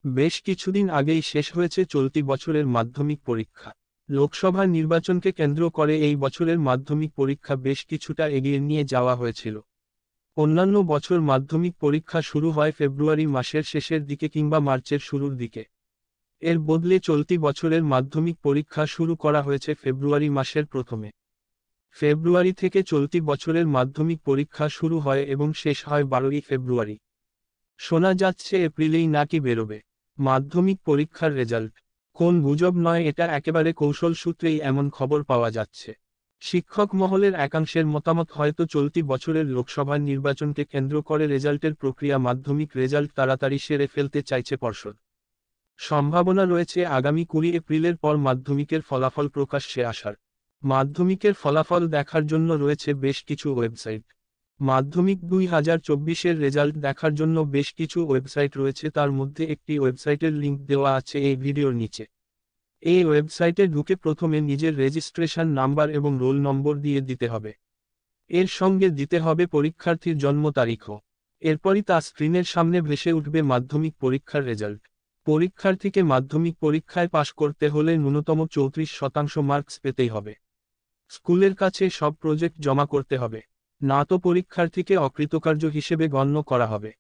বেশ কিছুদিন আগেই শেষ হয়েছে চলতি বছরের মাধ্যমিক পরীক্ষা। লোকসভা নির্বাচনকে কেন্দ্র করে এই বছরের মাধ্যমিক পরীক্ষা বেশ কিছুটা এগিয়ে নিয়ে যাওয়া হয়েছিল। অন্যান্য বছর মাধ্যমিক পরীক্ষা শুরু হয় ফেব্রুয়ারি মাসের শেষের দিকে কিংবা মার্চের শুরুর দিকে। এর বদলে চলতি বছরের মাধ্যমিক পরীক্ষা শুরু করা হয়েছে ফেব্রুয়ারি মাসের প্রথমে। ফেব্রুয়ারি থেকে চলতি বছরের মাধ্যমিক পরীক্ষা শুরু হয় এবং শেষ হয় 12ই ফেব্রুয়ারি। শোনা যাচ্ছে এপ্রিলেই নাকি বেরোবে মাধ্যমিক পরীক্ষার রেজাল্ট। কোন গুজব নয়, এটা একেবারে কৌশল সূত্রেই এমন খবর পাওয়া যাচ্ছে। শিক্ষক মহলের একাংশের মতামত, হয়তো চলতি বছরের লোকসভা নির্বাচনকে কেন্দ্র করে রেজাল্টের প্রক্রিয়া, মাধ্যমিক রেজাল্ট তাড়াতাড়ি সেরে ফেলতে চাইছে পর্ষদ। সম্ভাবনা রয়েছে আগামী 20 এপ্রিলের পর মাধ্যমিকের ফলাফল প্রকাশ্যে আসার। মাধ্যমিকের ফলাফল দেখার জন্য রয়েছে বেশ কিছু ওয়েবসাইট। মাধ্যমিক 2024-এর রেজাল্ট দেখার জন্য বেশ কিছু ওয়েবসাইট রয়েছে, তার মধ্যে একটি ওয়েবসাইটের লিংক দেওয়া আছে এই ভিডিওর নিচে। এই ওয়েবসাইটে ঢুকে প্রথমে নিজের রেজিস্ট্রেশন নাম্বার এবং রোল নম্বর দিয়ে দিতে হবে। এর সঙ্গে দিতে হবে পরীক্ষার্থীর জন্ম তারিখও। এরপরই তা স্ক্রিনের সামনে ভেসে উঠবে মাধ্যমিক পরীক্ষার রেজাল্ট। পরীক্ষার্থীকে মাধ্যমিক পরীক্ষায় পাশ করতে হলে ন্যূনতম 34% মার্কস পেতেই হবে। স্কুলের কাছে সব প্রজেক্ট জমা করতে হবে, না তো পরীক্ষার্থীকে অকৃতকার্য হিসেবে গণ্য করা হবে।